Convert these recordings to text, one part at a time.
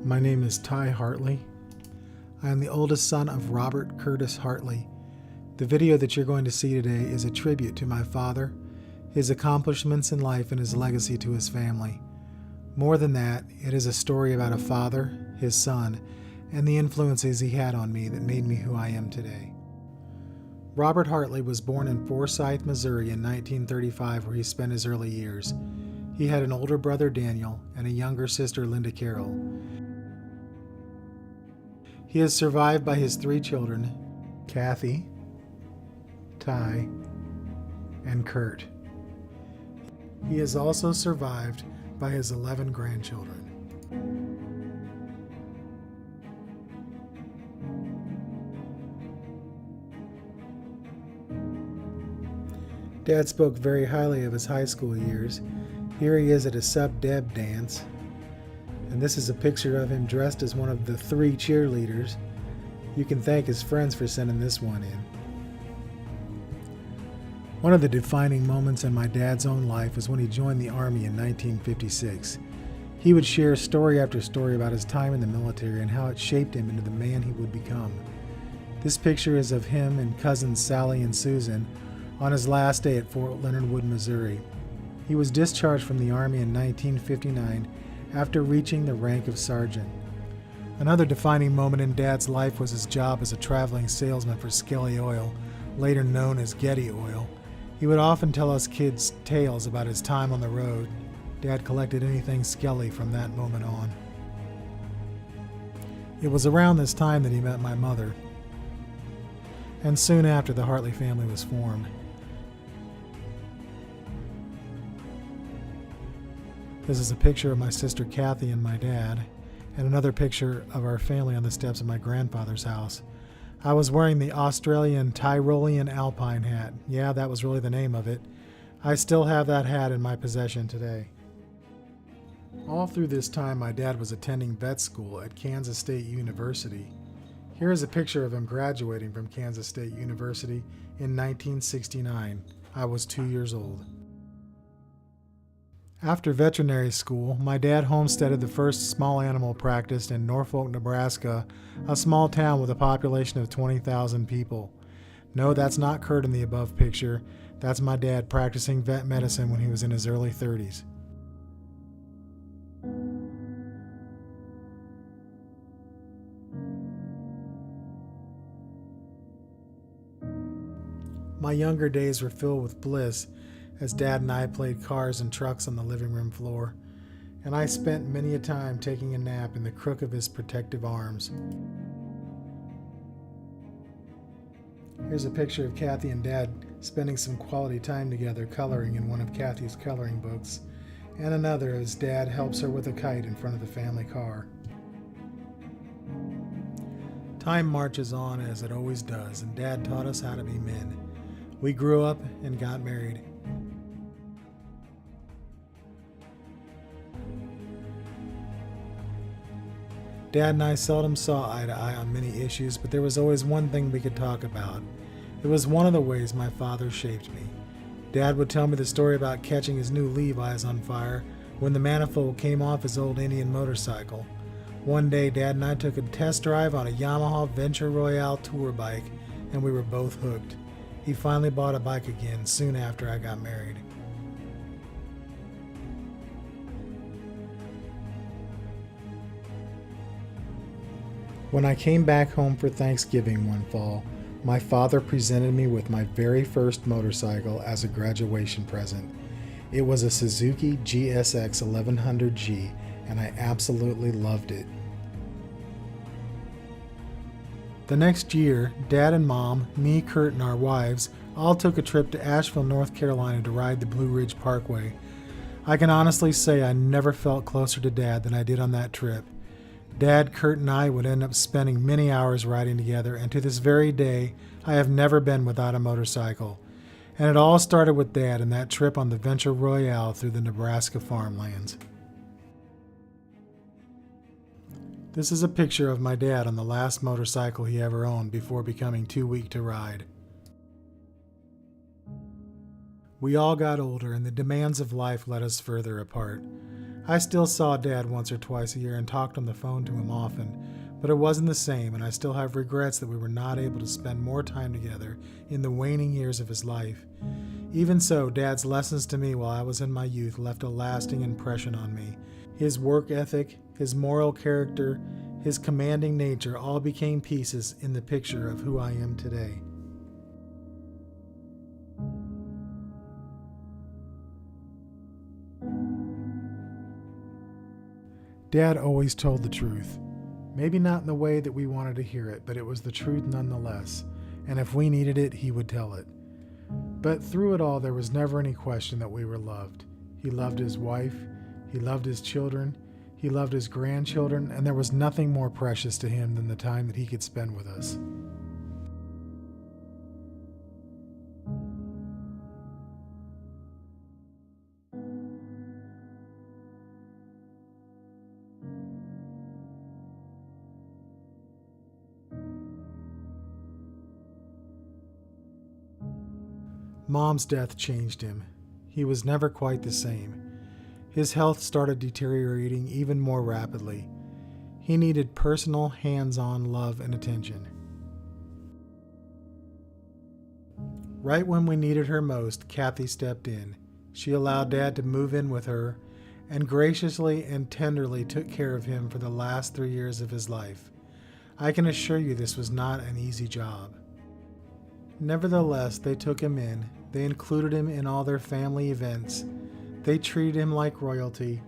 My name is Ty Hartley. I am the oldest son of Robert Curtis Hartley. The video that you're going to see today is a tribute to my father, his accomplishments in life, and his legacy to his family. More than that, it is a story about a father, his son, and the influences he had on me that made me who I am today. Robert Hartley was born in Forsyth, Missouri in 1935, where he spent his early years. He had an older brother, Daniel, and a younger sister, Linda Carroll. He is survived by his 3 children, Kathy, Ty, and Kurt. He is also survived by his 11 grandchildren. Dad spoke very highly of his high school years. Here he is at a sub-deb dance. And this is a picture of him dressed as one of the 3 cheerleaders. You can thank his friends for sending this one in. One of the defining moments in my dad's own life was when he joined the Army in 1956. He would share story after story about his time in the military and how it shaped him into the man he would become. This picture is of him and cousins Sally and Susan on his last day at Fort Leonard Wood, Missouri. He was discharged from the Army in 1959 after reaching the rank of sergeant. Another defining moment in Dad's life was his job as a traveling salesman for Skelly Oil, later known as Getty Oil. He would often tell us kids tales about his time on the road. Dad collected anything Skelly from that moment on. It was around this time that he met my mother, and soon after the Hartley family was formed. This is a picture of my sister Kathy and my dad, and another picture of our family on the steps of my grandfather's house. I was wearing the Australian Tyrolean Alpine hat. Yeah, that was really the name of it. I still have that hat in my possession today. All through this time, my dad was attending vet school at Kansas State University. Here is a picture of him graduating from Kansas State University in 1969. I was 2 years old. After veterinary school, my dad homesteaded the first small animal practice in Norfolk, Nebraska, a small town with a population of 20,000 people. No, that's not Kurt in the above picture. That's my dad practicing vet medicine when he was in his early 30s. My younger days were filled with bliss as Dad and I played cars and trucks on the living room floor, and I spent many a time taking a nap in the crook of his protective arms. Here's a picture of Kathy and Dad spending some quality time together coloring in one of Kathy's coloring books, and another as Dad helps her with a kite in front of the family car. Time marches on as it always does, and Dad taught us how to be men. We grew up and got married. Dad and I seldom saw eye to eye on many issues, but there was always one thing we could talk about. It was one of the ways my father shaped me. Dad would tell me the story about catching his new Levi's on fire when the manifold came off his old Indian motorcycle. One day, Dad and I took a test drive on a Yamaha Venture Royale tour bike, and we were both hooked. He finally bought a bike again soon after I got married. When I came back home for Thanksgiving one fall, my father presented me with my very first motorcycle as a graduation present. It was a Suzuki GSX 1100G, and I absolutely loved it. The next year, Dad and Mom, me, Kurt, and our wives all took a trip to Asheville, North Carolina to ride the Blue Ridge Parkway. I can honestly say I never felt closer to Dad than I did on that trip. Dad, Kurt, and I would end up spending many hours riding together, and to this very day, I have never been without a motorcycle. And it all started with Dad and that trip on the Venture Royale through the Nebraska farmlands. This is a picture of my dad on the last motorcycle he ever owned before becoming too weak to ride. We all got older, and the demands of life led us further apart. I still saw Dad once or twice a year and talked on the phone to him often, but it wasn't the same, and I still have regrets that we were not able to spend more time together in the waning years of his life. Even so, Dad's lessons to me while I was in my youth left a lasting impression on me. His work ethic, his moral character, his commanding nature all became pieces in the picture of who I am today. Dad always told the truth. Maybe not in the way that we wanted to hear it, but it was the truth nonetheless, and if we needed it, he would tell it. But through it all, there was never any question that we were loved. He loved his wife, he loved his children, he loved his grandchildren, and there was nothing more precious to him than the time that he could spend with us. Mom's death changed him. He was never quite the same. His health started deteriorating even more rapidly. He needed personal, hands-on love and attention. Right when we needed her most, Kathy stepped in. She allowed Dad to move in with her and graciously and tenderly took care of him for the last 3 years of his life. I can assure you this was not an easy job. Nevertheless, they took him in. They included him in all their family events. They treated him like royalty.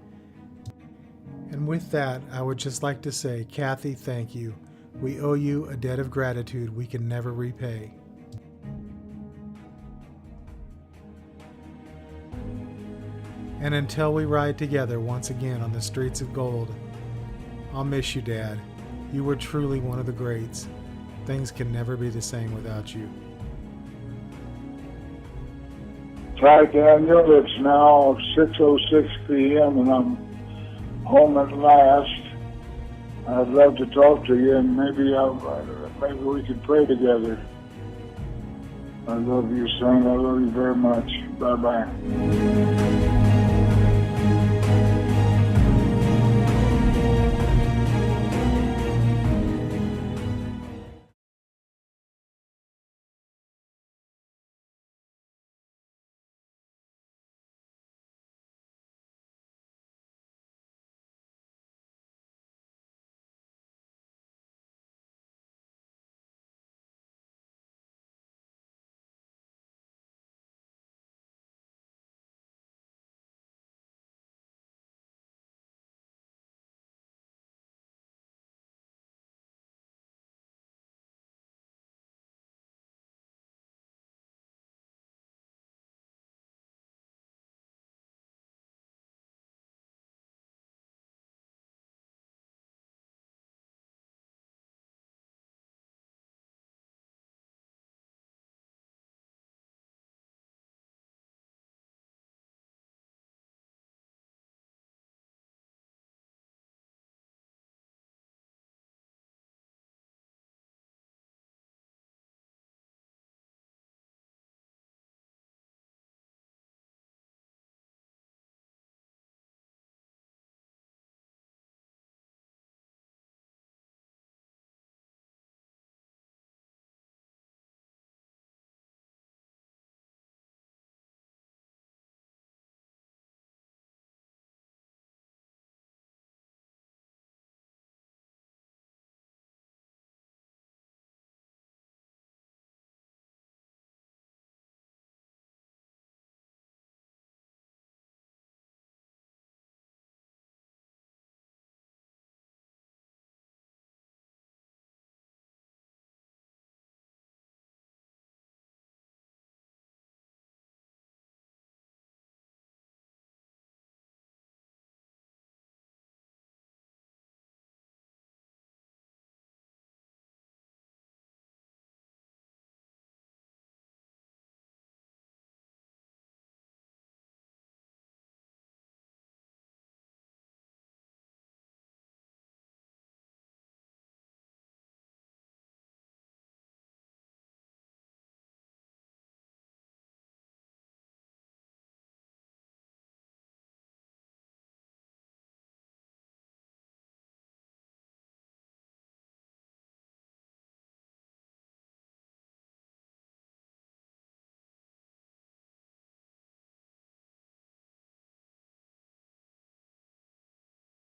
And with that, I would just like to say, Kathy, thank you. We owe you a debt of gratitude we can never repay. And until we ride together once again on the streets of gold, I'll miss you, Dad. You were truly one of the greats. Things can never be the same without you. Hi, Daniel. It's now 6:06 p.m. and I'm home at last. I'd love to talk to you, and maybe we could pray together. I love you, son. I love you very much. Bye-bye.